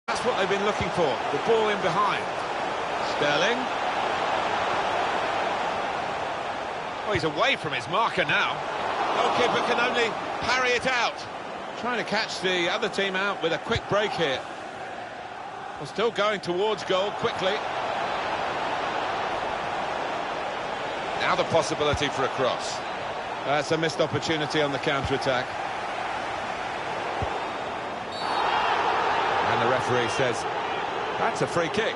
That's what they've been looking for, the ball in behind. Sterling. Oh, he's away from his marker now. Goalkeeper can only parry it out. Trying to catch the other team out with a quick break here. Well, still going towards goal quickly. Now the possibility for a cross. That's a missed opportunity on the counter-attack. And the referee says, that's a free kick.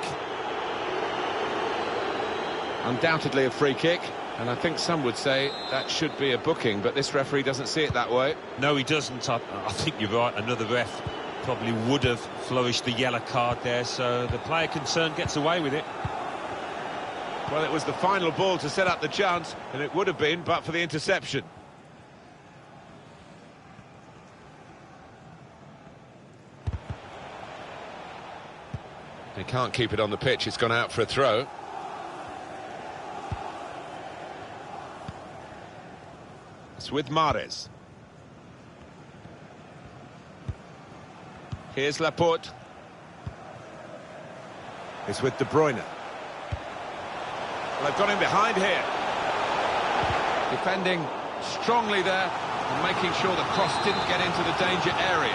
Undoubtedly a free kick, and I think some would say that should be a booking, but this referee doesn't see it that way. No, he doesn't. I think you're right. Another ref probably would have flourished the yellow card there, so the player concerned gets away with it. Well, it was the final ball to set up the chance, and it would have been, but for the interception. He can't keep it on the pitch, it's gone out for a throw. It's with Mahrez. Here's Laporte. It's with De Bruyne. Well, they've got him behind here. Defending strongly there and making sure the cross didn't get into the danger area.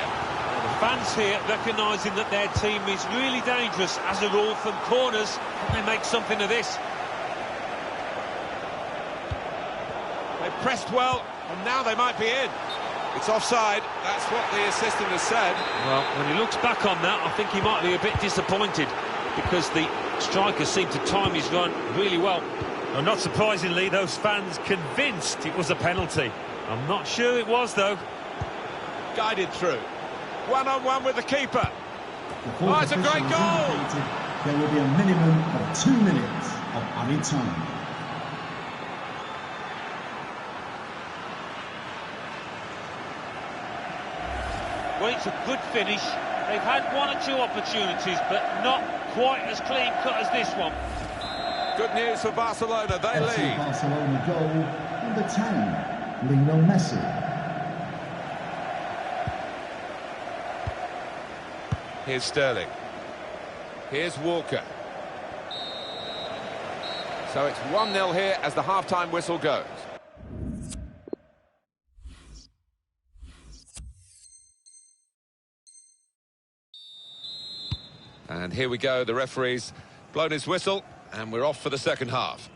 The fans here recognising that their team is really dangerous as a rule from corners. Can they make something of this? They pressed well, and now they might be in. It's offside, that's what the assistant has said. Well, when he looks back on that, I think he might be a bit disappointed because the striker seemed to time his run really well. Well, not surprisingly, those fans convinced it was a penalty. I'm not sure it was, though. Guided through. One-on-one with the keeper. Oh, it's a great goal! There will be a minimum of 2 minutes of added time. Well, it's a good finish. They've had one or two opportunities, but not quite as clean-cut as this one. Good news for Barcelona, they lead. Barcelona goal, number 10, Lionel Messi. Here's Sterling. Here's Walker. So it's 1-0 here as the half-time whistle goes. And here we go, the referee's blown his whistle, and we're off for the second half.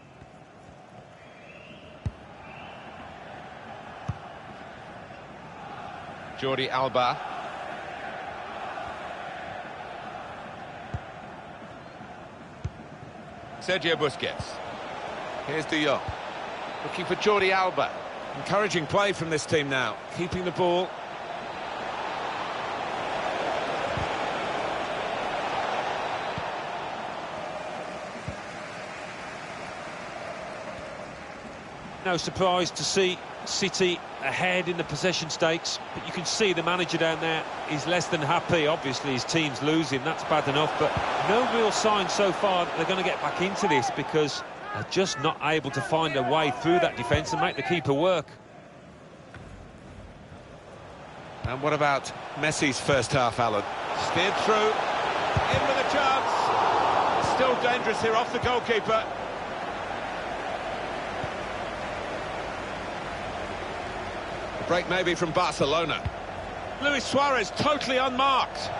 Jordi Alba. Sergio Busquets. Here's De Jong. Looking for Jordi Alba. Encouraging play from this team now. Keeping the ball. No surprise to see City ahead in the possession stakes, but you can see the manager down there is less than happy. Obviously his team's losing, that's bad enough, but no real sign so far that they're going to get back into this because they're just not able to find a way through that defence and make the keeper work. And what about Messi's first half, Alan? Steered through, in with a chance. Still dangerous here off the goalkeeper. Break maybe from Barcelona. Luis Suarez totally unmarked.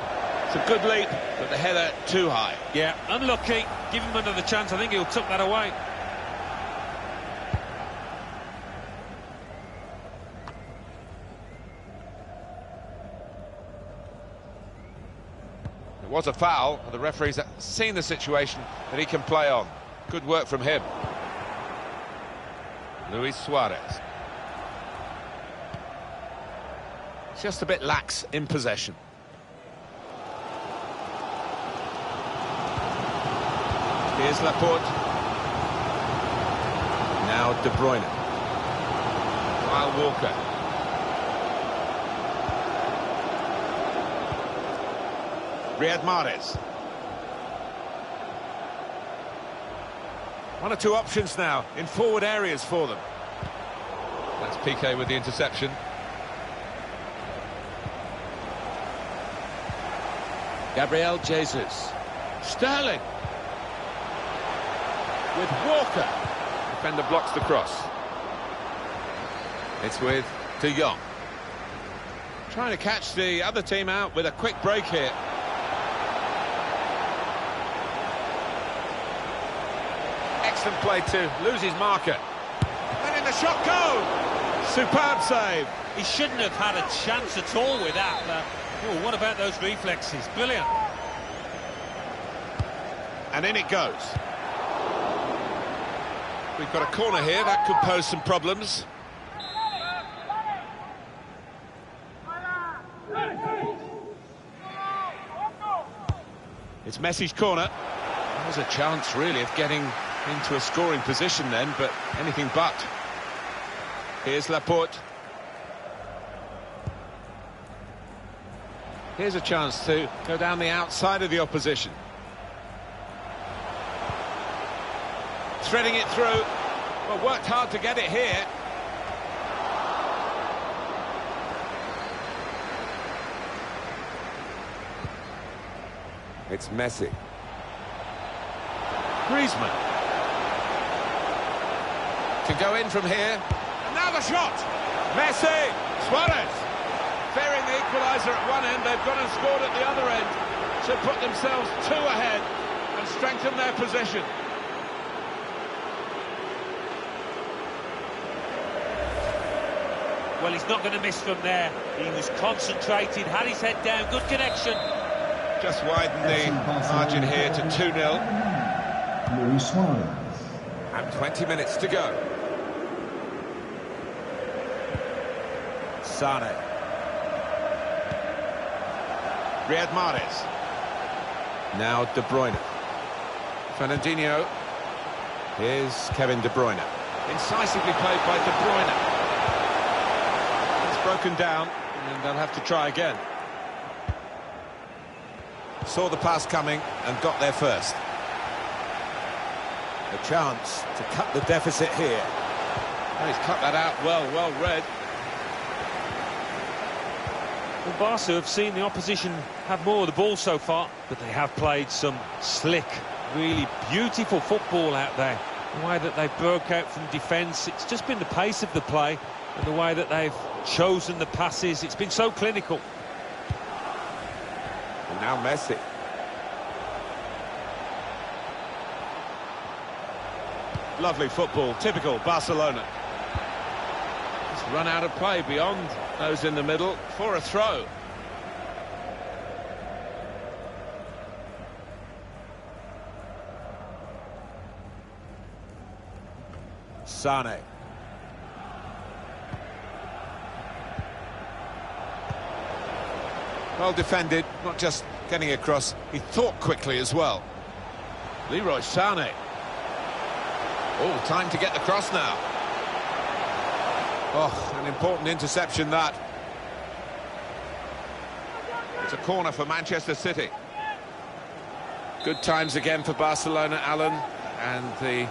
It's a good leap, but the header too high. Yeah, unlucky. Give him another chance. I think he'll tuck that away. It was a foul. The referee's seen the situation that he can play on. Good work from him. Luis Suarez. Just a bit lax in possession. Here's Laporte. Now De Bruyne. Kyle Walker. Riyad Mahrez. One or two options now in forward areas for them. That's Piqué with the interception. Gabriel Jesus. Sterling. With Walker. Defender blocks the cross. It's with De Jong. Trying to catch the other team out with a quick break here. Excellent play to lose his marker. And in the shot goal! Superb save. He shouldn't have had a chance at all with that. Oh, what about those reflexes? Brilliant. And in it goes. We've got a corner here, that could pose some problems. It's Messi's corner. There's a chance, really, of getting into a scoring position then, but anything but. Here's Laporte. Here's a chance to go down the outside of the opposition. Threading it through. Well, worked hard to get it here. It's Messi. Griezmann. Can go in from here. And now the shot! Messi! Suarez! Fearing the equaliser at one end, they've gone and scored at the other end to put themselves 2 ahead and strengthen their position. Well, he's not going to miss from there. He was concentrated, had his head down, good connection. Just widen the margin here to 2-0. Luis Suarez. And 20 minutes to go. Sane. Riyad Mahrez. Now De Bruyne. Fernandinho. Here's Kevin De Bruyne. Incisively played by De Bruyne. It's broken down, and they'll have to try again. Saw the pass coming and got there first. A chance to cut the deficit here. Oh, he's cut that out well read. Well, Barca have seen the opposition have more of the ball so far, but they have played some slick, really beautiful football out there. The way that they've broke out from defence, it's just been the pace of the play and the way that they've chosen the passes. It's been so clinical. And now Messi. Lovely football, typical Barcelona. Just run out of play beyond those in the middle for a throw. Sane. Well defended, not just getting across, he thought quickly as well. Leroy Sane. Oh, time to get the cross now. Oh, an important interception that. It's a corner for Manchester City. Good times again for Barcelona, Alan, and the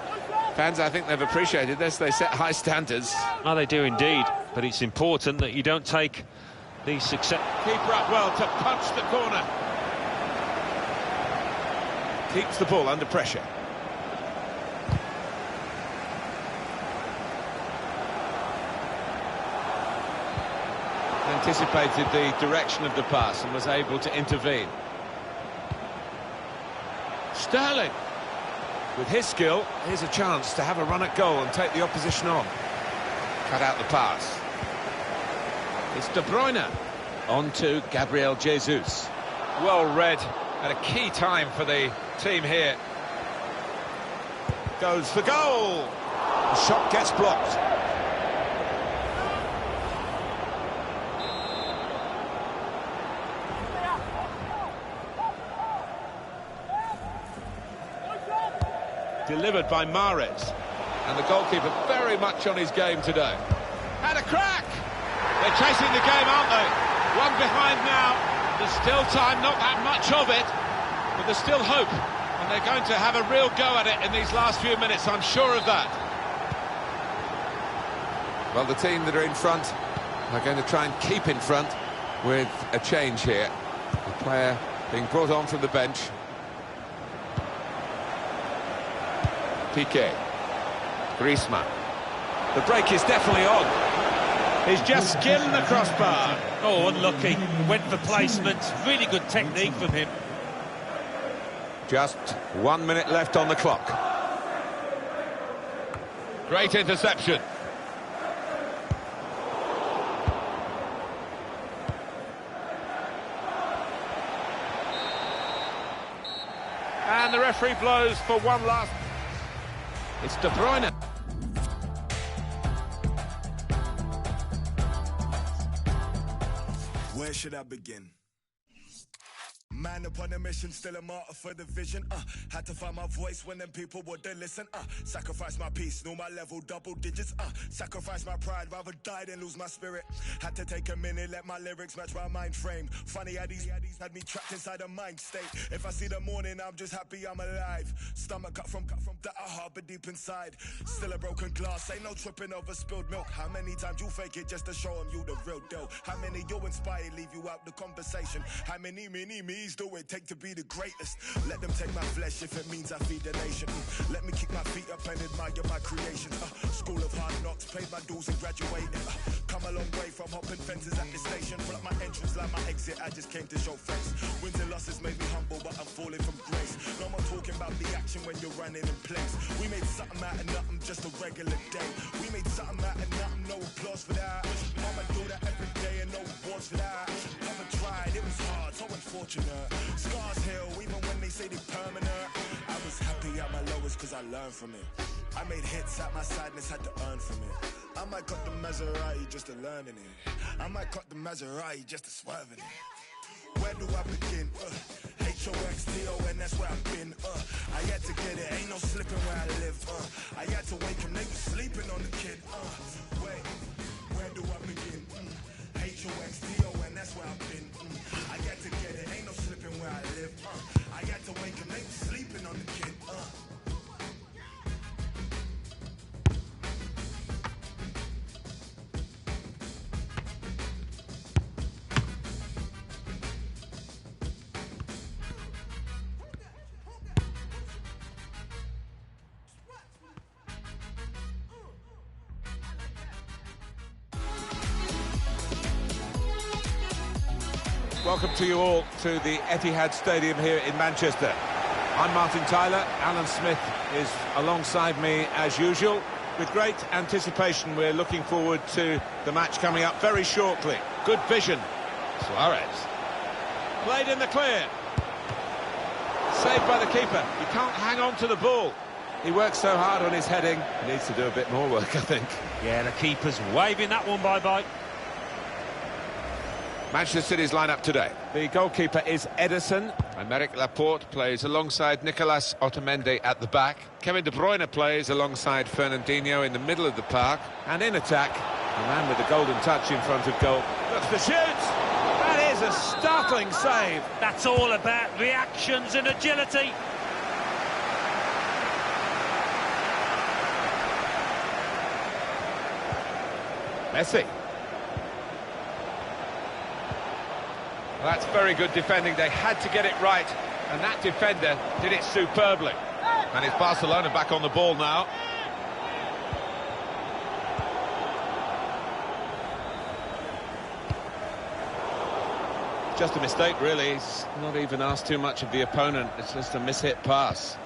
fans, I think they've appreciated this. They set high standards. Oh, they do indeed, but it's important that you don't take the success. Keeper up well to punch the corner. Keeps the ball under pressure. Anticipated the direction of the pass and was able to intervene. Sterling. With his skill, here's a chance to have a run at goal and take the opposition on. Cut out the pass. It's De Bruyne. On to Gabriel Jesus. Well read at a key time for the team here. Goes for goal. The shot gets blocked. Delivered by Mahrez. And the goalkeeper very much on his game today. And a crack! They're chasing the game, aren't they? One behind now. There's still time, not that much of it, but there's still hope. And they're going to have a real go at it in these last few minutes, I'm sure of that. Well, the team that are in front are going to try and keep in front with a change here. The player Being brought on from the bench. Piqué. Griezmann. The break is definitely on. He's just skimmed the crossbar. Oh, unlucky. Went for placement. Really good technique from him. Just 1 minute left on the clock. Great interception. And the referee blows for one last. It's De Bruyne. Where should I begin? Man upon a mission, still a martyr for the vision. Had to find my voice when them people wouldn't listen. Sacrifice my peace, know my level, double digits. Sacrifice my pride, rather die than lose my spirit. Had to take a minute, let my lyrics match my mind frame. Funny how these had me trapped inside a mind state. If I see the morning, I'm just happy I'm alive. Stomach cut from that I harbor deep inside. Still a broken glass, ain't no tripping over spilled milk. How many times you fake it just to show them you the real deal? How many you inspire, leave you out the conversation? How many me's do it take to be the greatest? Let them take my flesh if it means I feed the nation. Let me keep my feet up and admire my creations. School of hard knocks, paid my dues and graduated. Come a long way from hopping fences at the station. Pull up my entrance like my exit, I just came to show face. Wins and losses made me humble, but I'm falling from grace. No more talking about the action when you're running in place. We made something out of nothing, just a regular day. We made something out of nothing, no applause for that. I'ma do that every day and no awards for that. Never tried, it was hard, so unfortunate. Scars heal, even when they say they permanent. I was happy at my lowest cause I learned from it. I made hits at my sadness, had to earn from it. I might cut the Maserati just to learn in it. I might cut the Maserati just to swerve in it. Where do I begin? H-O-X-T-O-N, that's where I've been. I had to get it, ain't no slipping where I live. I had to wake him, they was sleeping on the kid. Wait, where do I begin? H-O-X-T-O-N, that's where I've been. I had to get it, ain't no slipping where I live. I had to wake him, they was sleeping on the kid. Welcome to you all to the Etihad Stadium here in Manchester. I'm Martin Tyler. Alan Smith is alongside me as usual. With great anticipation, we're looking forward to the match coming up very shortly. Good vision. Suarez. Played in the clear. Saved by the keeper. He can't hang on to the ball. He works so hard on his heading. He needs to do a bit more work, I think. Yeah, the keeper's waving that one bye-bye. Manchester City's lineup today. The goalkeeper is Ederson. Aymeric Laporte plays alongside Nicolas Otamendi at the back. Kevin De Bruyne plays alongside Fernandinho in the middle of the park. And in attack, the man with the golden touch in front of goal. Looks to shoot! That is a startling save. That's all about reactions and agility. Messi. Well, that's very good defending. They had to get it right, and that defender did it superbly. And it's Barcelona back on the ball now. Just a mistake, really. He's not even asked too much of the opponent. It's just a mishit pass.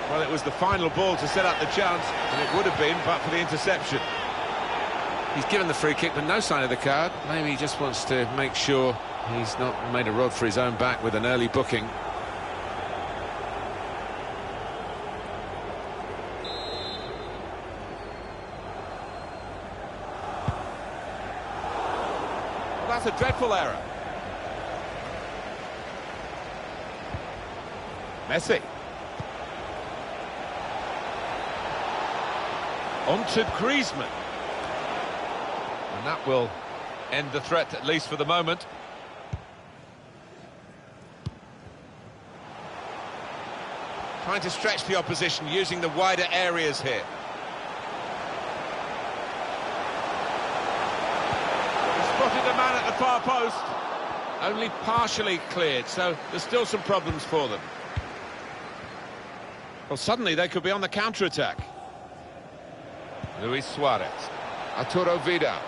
Well, it was the final ball to set up the chance, and it would have been, but for the interception. He's given the free kick, but no sign of the card. Maybe he just wants to make sure he's not made a rod for his own back with an early booking. Well, that's a dreadful error. Messi. On to Griezmann. And that will end the threat, at least for the moment. Trying to stretch the opposition, using the wider areas here. He spotted the man. far post. Only partially cleared, so there's still some problems for them. Well, suddenly they could be on the counter-attack. Luis Suarez. Arturo Vidal.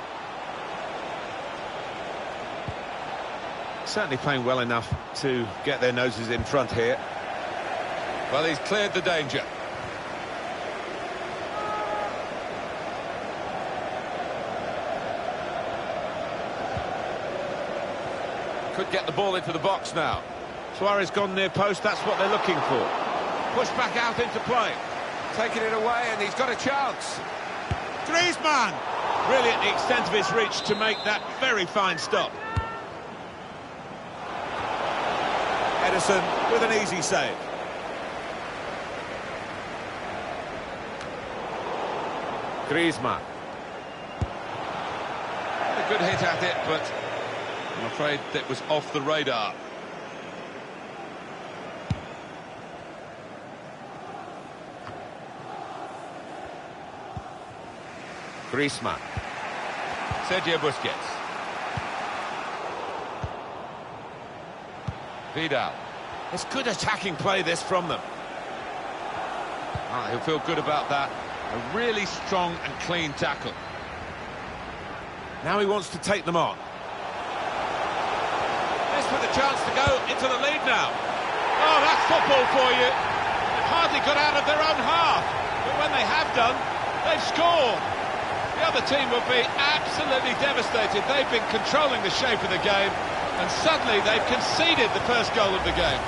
Certainly playing well enough to get their noses in front here. Well, he's cleared the danger. Could get the ball into the box now. Suarez gone near post, that's what they're looking for. Push back out into play. Taking it away, and he's got a chance. Griezmann! Really at the extent of his reach to make that very fine stop. Edison with an easy save. Griezmann. A good hit at it, but I'm afraid that was off the radar. Griezmann. Sergio Busquets. Vidal. It's good attacking play, this, from them. He'll feel good about that. A really strong and clean tackle. Now he wants to take them on. This with a chance to go into the lead now. Oh, that's football for you. They've hardly got out of their own half. But when they have done, they've scored. The other team will be absolutely devastated. They've been controlling the shape of the game, and suddenly they've conceded the first goal of the game.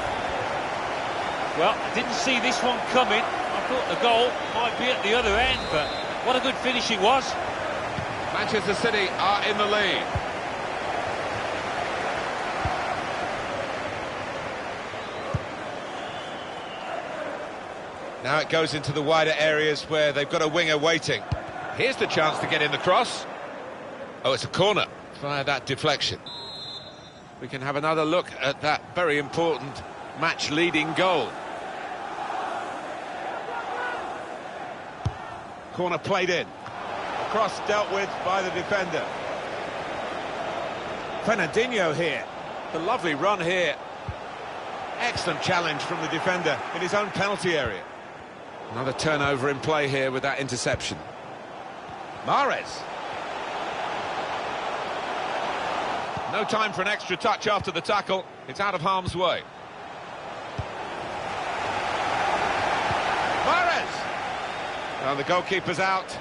Well, I didn't see this one coming. I thought the goal might be at the other end, but what a good finish it was. Manchester City are in the lead. Now it goes into the wider areas where they've got a winger waiting. Here's the chance to get in the cross. Oh, it's a corner via that deflection. We can have another look at that very important match-leading goal. Corner played in. A cross dealt with by the defender. Fernandinho here. The lovely run here. Excellent challenge from the defender in his own penalty area. Another turnover in play here with that interception. Mahrez. No time for an extra touch after the tackle. It's out of harm's way. Mahrez! Well, the goalkeeper's out,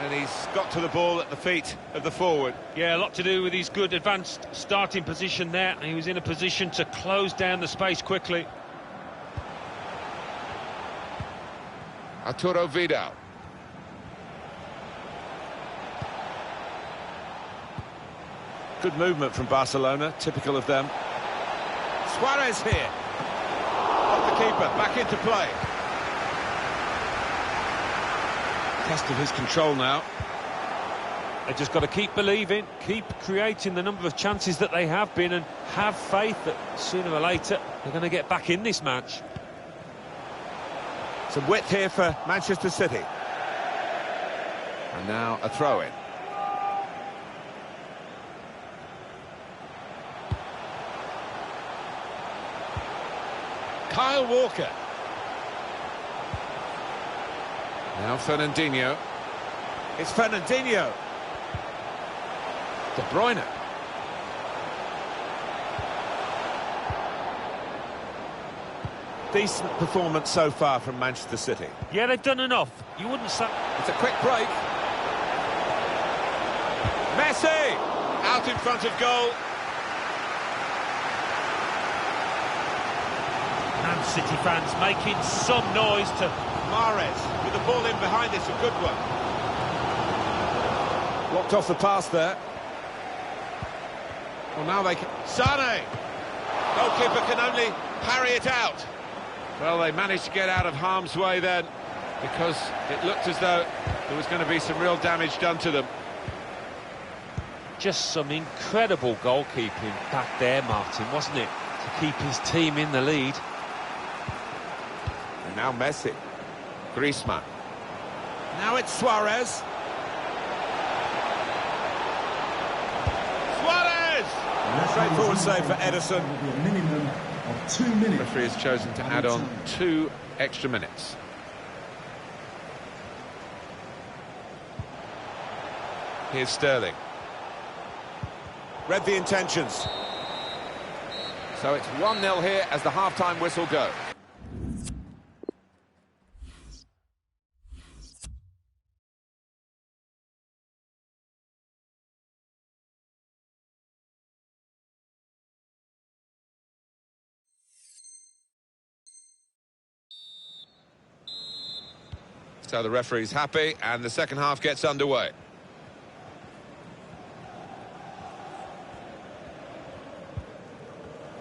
and he's got to the ball at the feet of the forward. Yeah, a lot to do with his good advanced starting position there. He was in a position to close down the space quickly. Arturo Vidal. Good movement from Barcelona, typical of them. Suarez here. Off the keeper, back into play. Test of his control now. They've just got to keep believing, keep creating the number of chances that they have been, and have faith that sooner or later they're going to get back in this match. Some width here for Manchester City. And now a throw-in. Kyle Walker. Now Fernandinho. It's Fernandinho. De Bruyne. Decent performance so far from Manchester City. Yeah, they've done enough. You wouldn't say... It's a quick break. Messi! Out in front of goal. Man City fans making some noise to... Mahrez with the ball in behind this, a good one. Blocked off the pass there. Well, now they can... Sane! Goalkeeper can only parry it out. Well, they managed to get out of harm's way then, because it looked as though there was going to be some real damage done to them. Just some incredible goalkeeping back there, Martin, wasn't it? To keep his team in the lead. And now Messi. Griezmann. Now it's Suarez. Suarez! Straightforward save for Ederson. There will be a minimum of 2 minutes. The referee has chosen to add on 2 extra minutes. Here's Sterling. Read the intentions. So it's 1-0 here as the half-time whistle goes. So the referee's happy and the second half gets underway.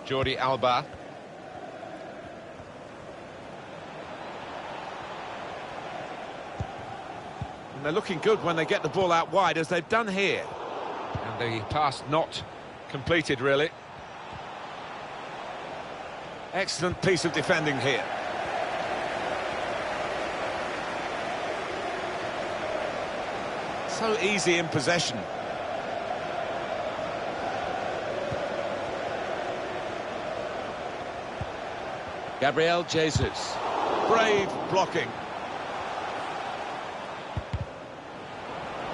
Jordi Alba. And they're looking good when they get the ball out wide, as they've done here. And the pass not completed, really. Excellent piece of defending here. So easy in possession. Gabriel Jesus. Brave blocking.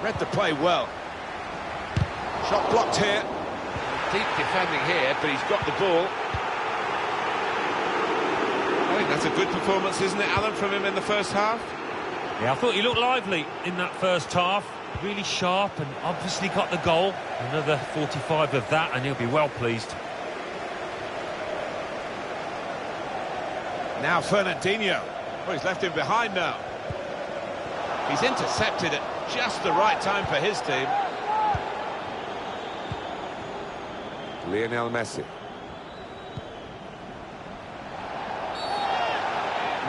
Read the play well. Shot blocked here. Deep defending here, but he's got the ball. I think that's a good performance, isn't it, Alan, from him in the first half? Yeah, I thought he looked lively in that first half. Really sharp and obviously got the goal. Another 45 of that and he'll be well pleased. Now Fernandinho. Oh, he's left him behind now. He's intercepted at just the right time for his team. Lionel Messi.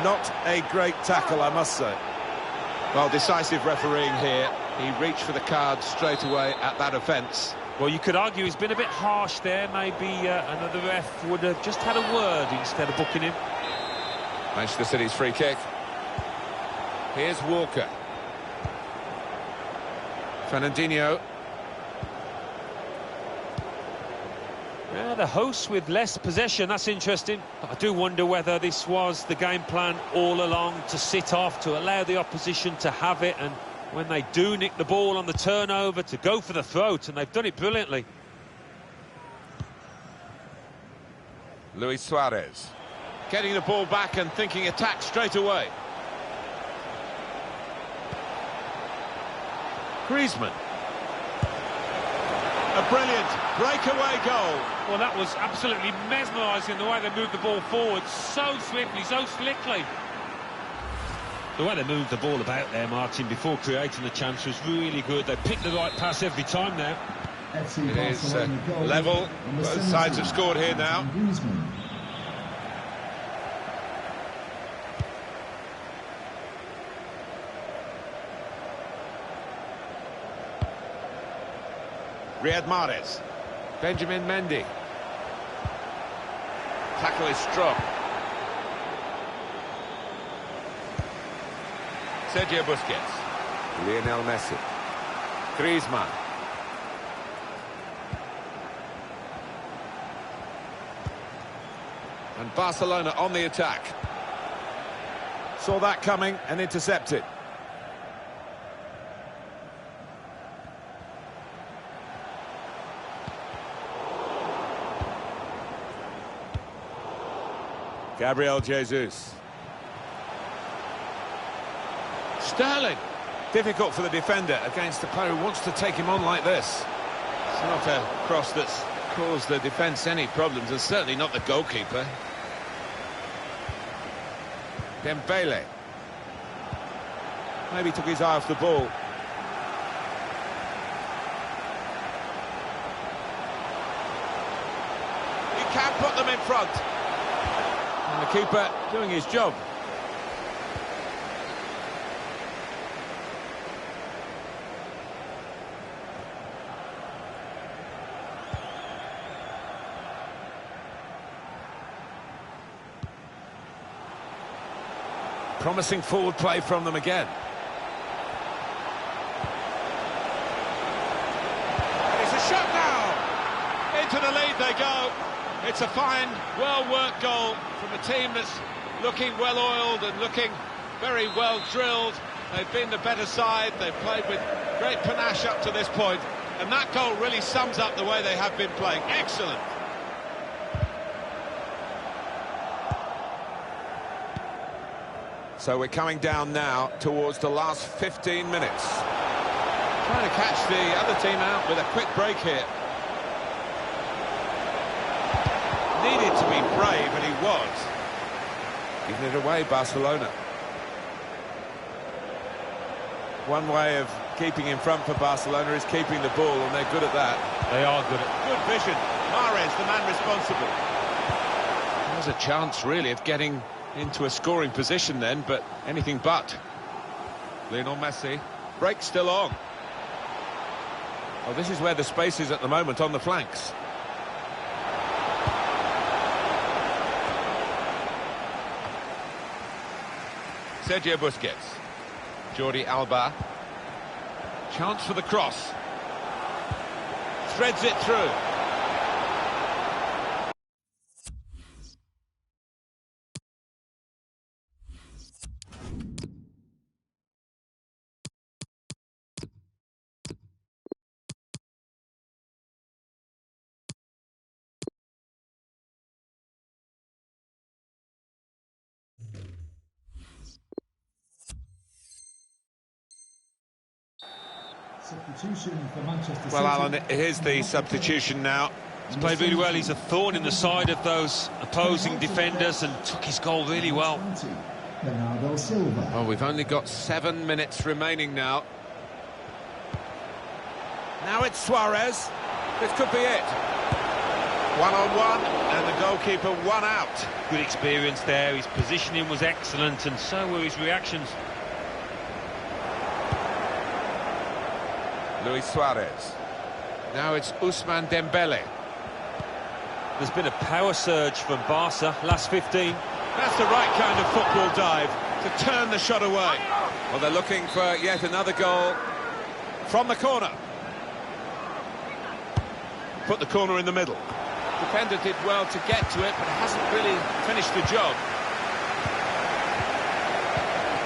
Not a great tackle, I must say. Well, decisive refereeing here. He reached for the card straight away at that offence. Well, you could argue he's been a bit harsh there. Maybe another ref would have just had a word instead of booking him. Manchester City's free kick. Here's Walker. Fernandinho. Yeah, the hosts with less possession, that's interesting. But I do wonder whether this was the game plan all along, to sit off, to allow the opposition to have it, and when they do nick the ball on the turnover, to go for the throat, and they've done it brilliantly. Luis Suarez. Getting the ball back and thinking attack straight away. Griezmann. A brilliant breakaway goal. Well, that was absolutely mesmerising, the way they moved the ball forward so swiftly, so slickly. The way they moved the ball about there, Martin, before creating the chance was really good. They picked the right pass every time now. It is level. Both sides have scored here now. Riyad Mahrez. Benjamin Mendy. Tackle is strong. Sergio Busquets. Lionel Messi. Griezmann. And Barcelona on the attack. Saw that coming and intercepted. Gabriel Jesus. Sterling. Difficult for the defender against the player who wants to take him on like this. It's not a cross that's caused the defence any problems, and certainly not the goalkeeper. Dembele. Maybe took his eye off the ball. He can put them in front. And the keeper doing his job. Promising forward play from them again. And it's a shot now! Into the lead. It's a fine, well-worked goal from a team that's looking well-oiled and looking very well-drilled. They've been the better side, they've played with great panache up to this point, and that goal really sums up the way they have been playing. Excellent. So we're coming down now towards the last 15 minutes. Trying to catch the other team out with a quick break here. Needed to be brave, and he was. Giving it away, Barcelona. One way of keeping in front for Barcelona is keeping the ball, and they're good at that. They are good at Good vision. Mahrez, the man responsible. There's a chance, really, of getting into a scoring position then, but anything but. Lionel Messi. Break still on. Oh, this is where the space is at the moment, on the flanks. Sergio Busquets. Jordi Alba. Chance for the cross. Threads it through. Substitution for Manchester City. Well, Alan, here's the substitution now. He's played really well. He's a thorn in the side of those opposing defenders and took his goal really well. Bernardo Silva. Oh, we've only got 7 minutes remaining now. Now it's Suarez. This could be it. One-on-one, and the goalkeeper one out. Good experience there. His positioning was excellent, and so were his reactions. Luis Suarez. Now it's Ousmane Dembele. There's been a power surge from Barca last 15. That's the right kind of football dive, to turn the shot away. Well, they're looking for yet another goal from the corner. Put the corner in the middle. Defender did well to get to it, but hasn't really finished the job.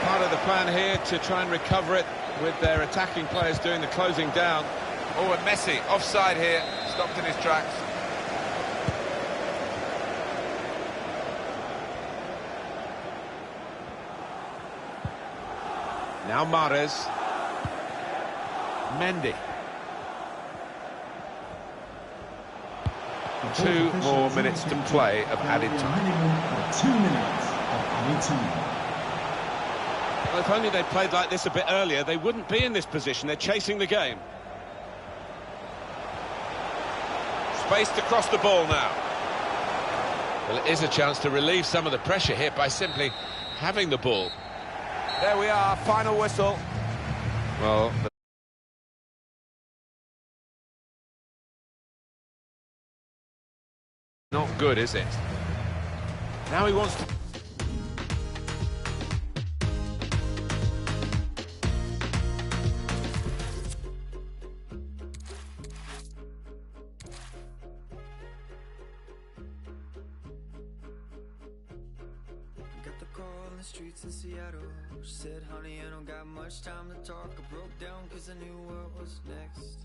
Part of the plan here to try and recover it with their attacking players doing the closing down. Oh, and Messi offside here, stopped in his tracks. Now Mahrez. Mendy. 2 more minutes to play of added time. Minimum of 2 minutes of added time. Well, if only they'd played like this a bit earlier, they wouldn't be in this position. They're chasing the game. Space to cross the ball now. Well, it is a chance to relieve some of the pressure here by simply having the ball. There we are, final whistle. Well, not good, is it? Now he wants to... Streets in Seattle. She said, honey, I don't got much time to talk. I broke down cause I knew what was next.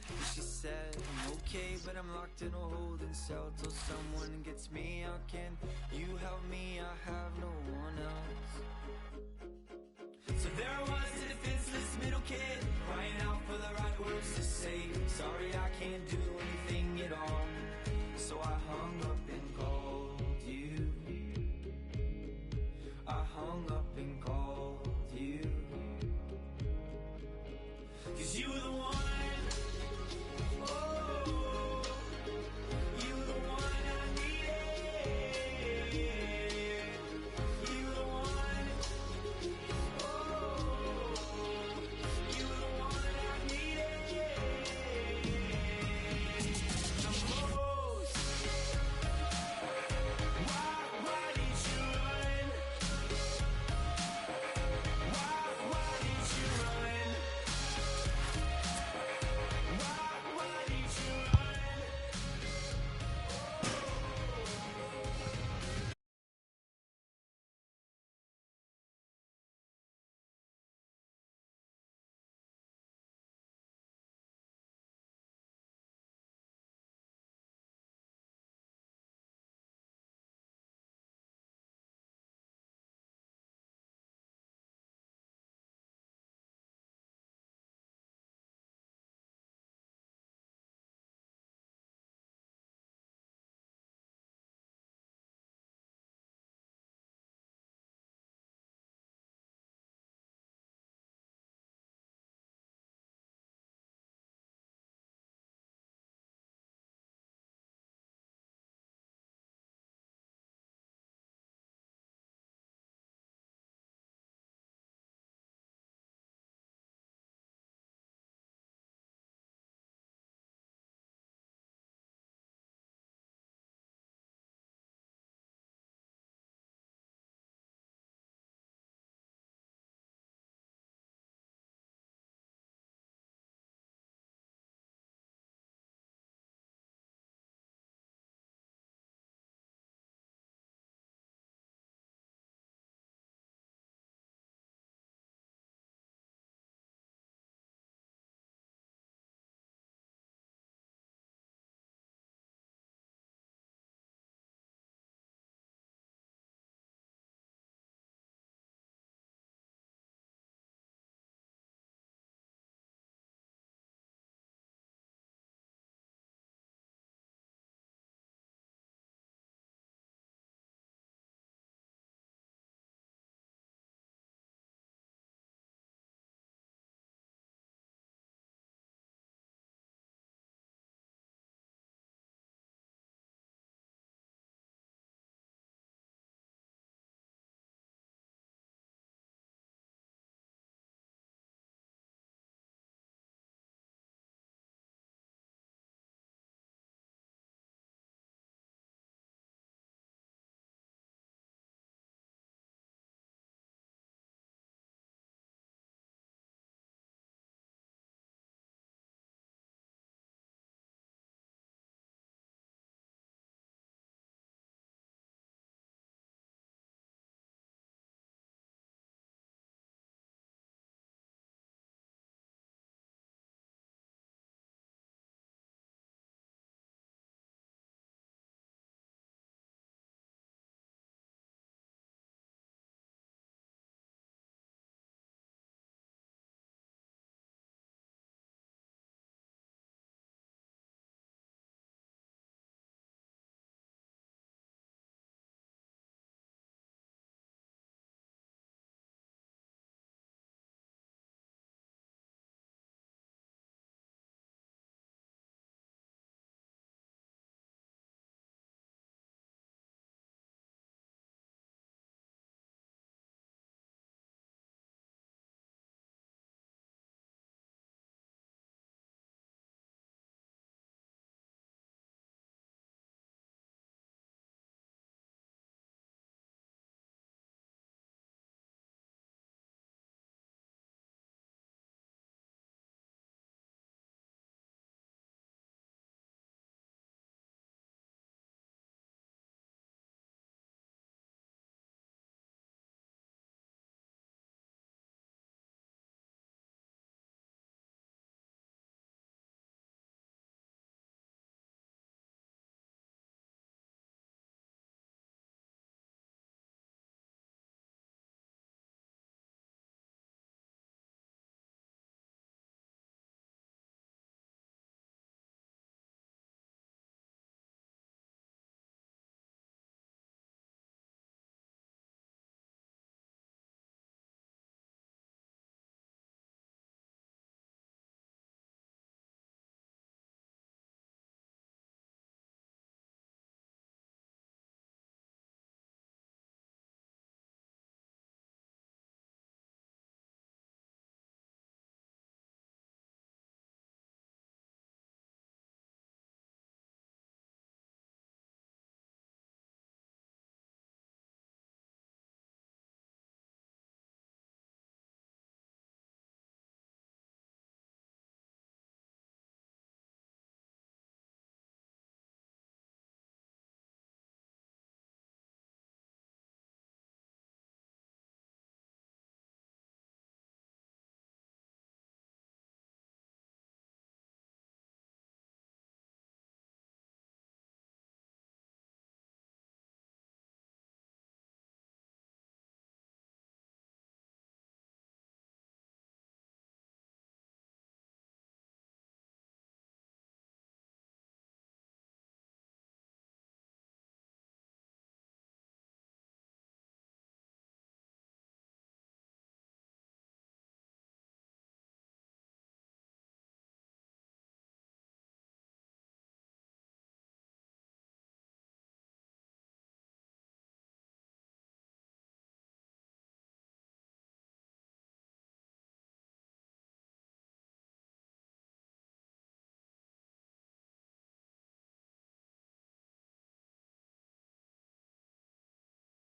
And she said, I'm okay, but I'm locked in a holding cell till someone gets me out. Can you help me? I have no one else. So there I was, a defenseless middle kid, crying out for the right words to say. Sorry, I can't do anything at all. So I hung up and called you. I hung up and called you. 'Cause you were the one. Oh, you were the one I needed. You were the one. Oh, you were the one I needed.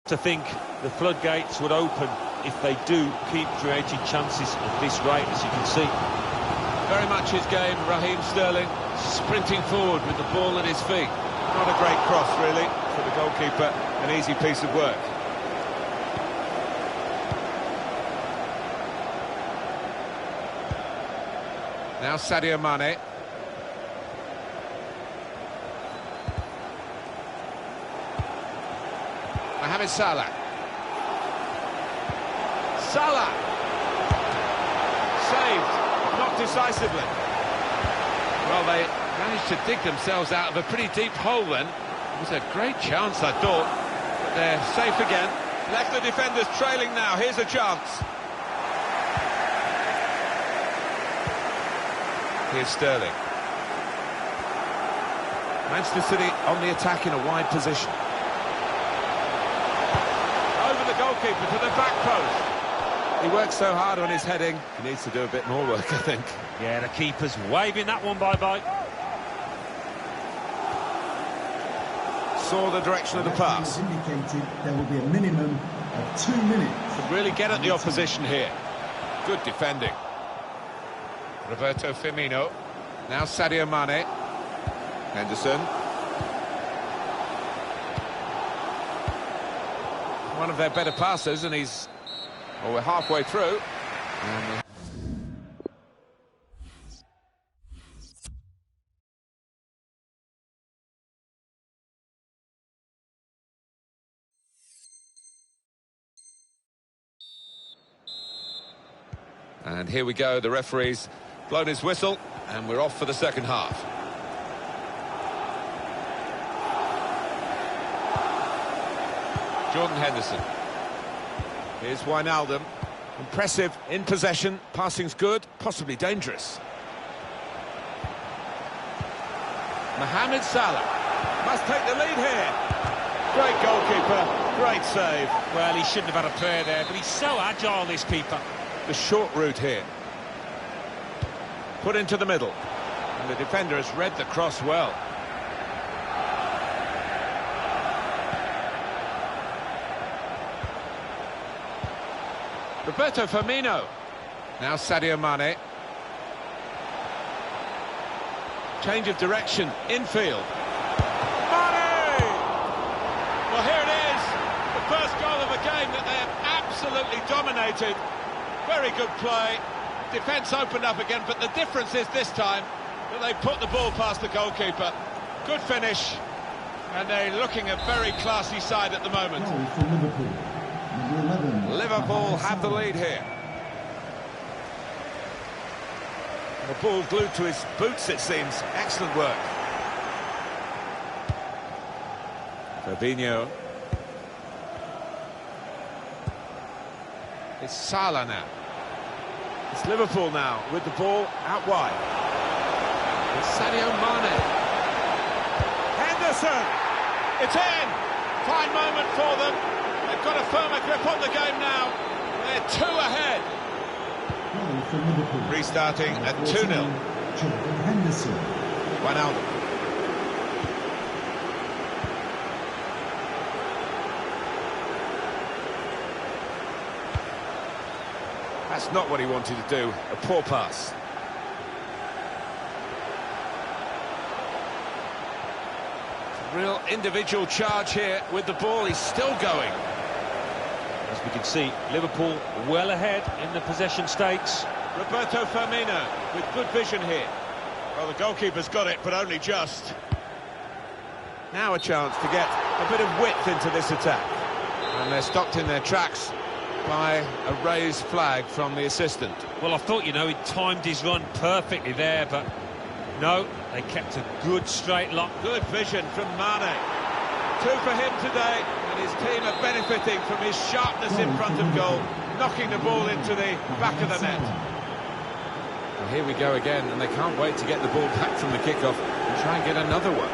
To think the floodgates would open if they do keep creating chances at this rate, as you can see. Very much his game, Raheem Sterling, sprinting forward with the ball at his feet. Not a great cross, really, for the goalkeeper. An easy piece of work. Now Sadio Mane. Mohamed Salah. Salah! Saved, not decisively. Well, they managed to dig themselves out of a pretty deep hole then. It was a great chance, I thought. But they're safe again. Left the defenders trailing now. Here's a chance. Here's Sterling. Manchester City on the attack in a wide position. Over the goalkeeper to the back post. He works so hard on his heading, he needs to do a bit more work, I think. Yeah, the keeper's waving that one bye-bye. Saw the direction of the pass. Indicated there will be a minimum of 2 minutes. Could really get at the opposition here. Good defending. Roberto Firmino. Now Sadio Mane. Henderson. One of their better passers, and he's... Well, we're halfway through. And here we go, the referee's blown his whistle, and we're off for the second half. Jordan Henderson. Here's Wijnaldum. Impressive in possession, passing's good, possibly dangerous. Mohamed Salah must take the lead here. Great goalkeeper, great save. Well, he shouldn't have had a player there, but he's so agile, this keeper. The short route here. Put into the middle. And the defender has read the cross well. Roberto Firmino. Now Sadio Mane. Change of direction, infield. Mane! Well, here it is. The first goal of a game that they have absolutely dominated. Very good play. Defence opened up again, but the difference is this time that they put the ball past the goalkeeper. Good finish. And they're looking a very classy side at the moment. Goal for Liverpool. Number 11. Liverpool have the lead here. The ball glued to his boots, it seems. Excellent work. Fabinho. It's Salah now. It's Liverpool now with the ball out wide. It's Sadio Mane. Henderson! It's in! Fine moment for them. They've got a firmer grip on the game now. They're 2 ahead. Goal for Liverpool. Restarting at 2-0. Jordan Henderson. Wijnaldum. That's not what he wanted to do. A poor pass. Real individual charge here with the ball. He's still going. As we can see, Liverpool well ahead in the possession stakes. Roberto Firmino with good vision here. Well, the goalkeeper's got it, but only just. Now a chance to get a bit of width into this attack. And they're stopped in their tracks by a raised flag from the assistant. Well, I thought, you know, he timed his run perfectly there, but no, they kept a good straight line. Good vision from Mane. 2 for him today, and his team are benefiting from his sharpness in front of goal, knocking the ball into the back of the net. Well, here we go again, and they can't wait to get the ball back from the kickoff and try and get another one.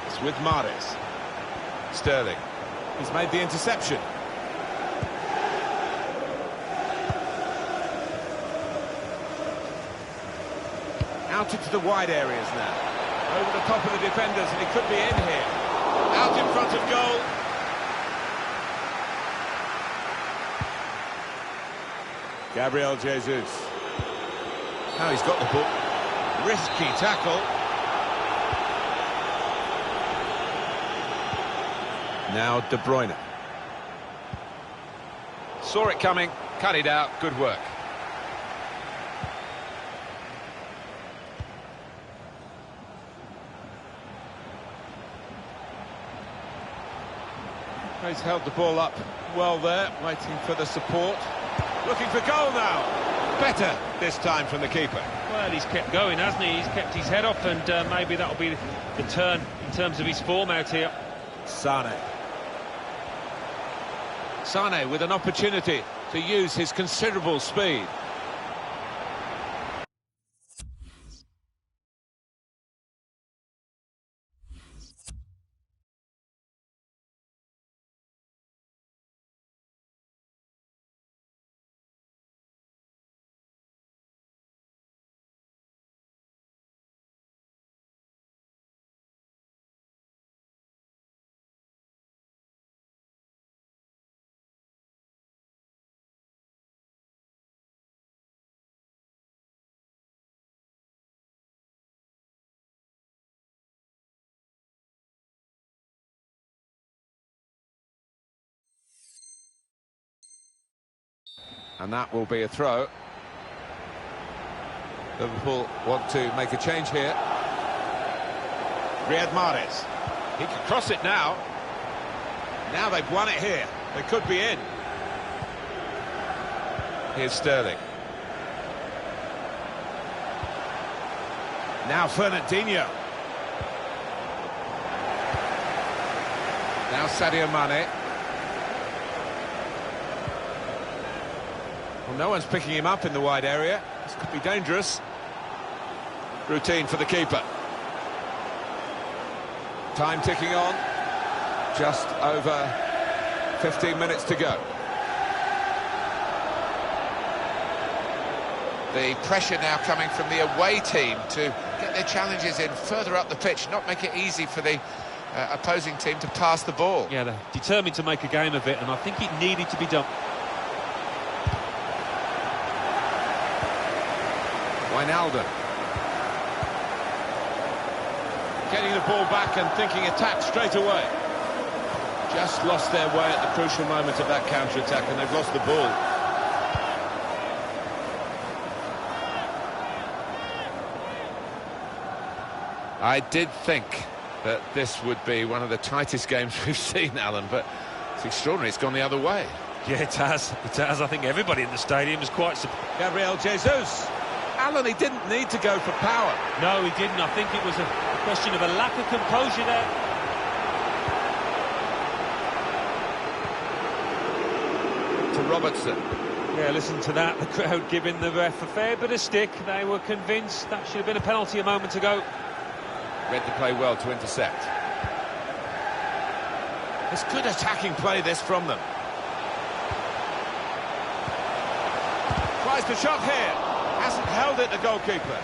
It's with Mahrez. Sterling. He's made the interception. Out into the wide areas now. Over the top of the defenders, and he could be in here. Out in front of goal. Gabriel Jesus. Now he's got the ball. Risky tackle. Now De Bruyne. Saw it coming, cut it out, good work. He's held the ball up well there, waiting for the support. Looking for goal now. Better this time from the keeper. Well, he's kept going, hasn't he? He's kept his head up, and maybe that'll be the turn in terms of his form out here. Sane. Sane with an opportunity to use his considerable speed. And that will be a throw. Liverpool want to make a change here. Riyad Mahrez. He can cross it now. Now they've won it here. They could be in. Here's Sterling. Now Fernandinho. Now Sadio Mane. Well, no one's picking him up in the wide area. This could be dangerous. Routine for the keeper. Time ticking on. Just over 15 minutes to go. The pressure now coming from the away team to get their challenges in further up the pitch, not make it easy for the opposing team to pass the ball. Yeah, they're determined to make a game of it, and I think it needed to be done. Wijnaldum. Getting the ball back and thinking attack straight away. Just lost their way at the crucial moment of that counter-attack, and they've lost the ball. I did think that this would be one of the tightest games we've seen, Alan, but it's extraordinary. It's gone the other way. Yeah, it has. It has. I think everybody in the stadium is quite surprised. Gabriel Jesus. Alan, he didn't need to go for power. No, he didn't. I think it was a question of a lack of composure there. To Robertson. Yeah, listen to that. The crowd giving the ref a fair bit of stick. They were convinced that should have been a penalty a moment ago. Read the play well to intercept. It's good attacking play, this, from them. Tries the shot here. Hasn't held it, the goalkeeper.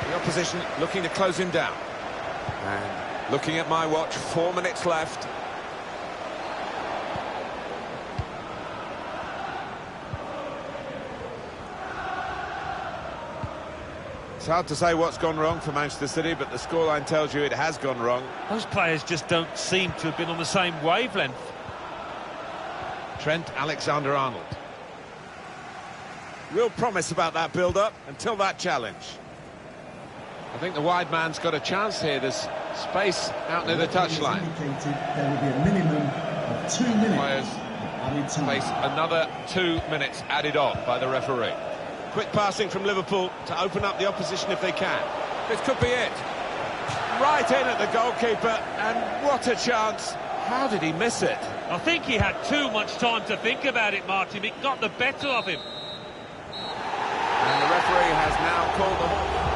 The opposition looking to close him down. And looking at my watch, 4 minutes left. It's hard to say what's gone wrong for Manchester City, but the scoreline tells you it has gone wrong. Those players just don't seem to have been on the same wavelength. Trent Alexander-Arnold. Real promise about that build-up until that challenge. I think the wide man's got a chance here. There's space out near the touchline. There will be a minimum of 2 minutes. Players added time. face another 2 minutes added on by the referee. Quick passing from Liverpool to open up the opposition if they can. This could be it. Right in at the goalkeeper, and what a chance. How did he miss it? I think he had too much time to think about it, Martin. It got the better of him. And the referee has now called the halt.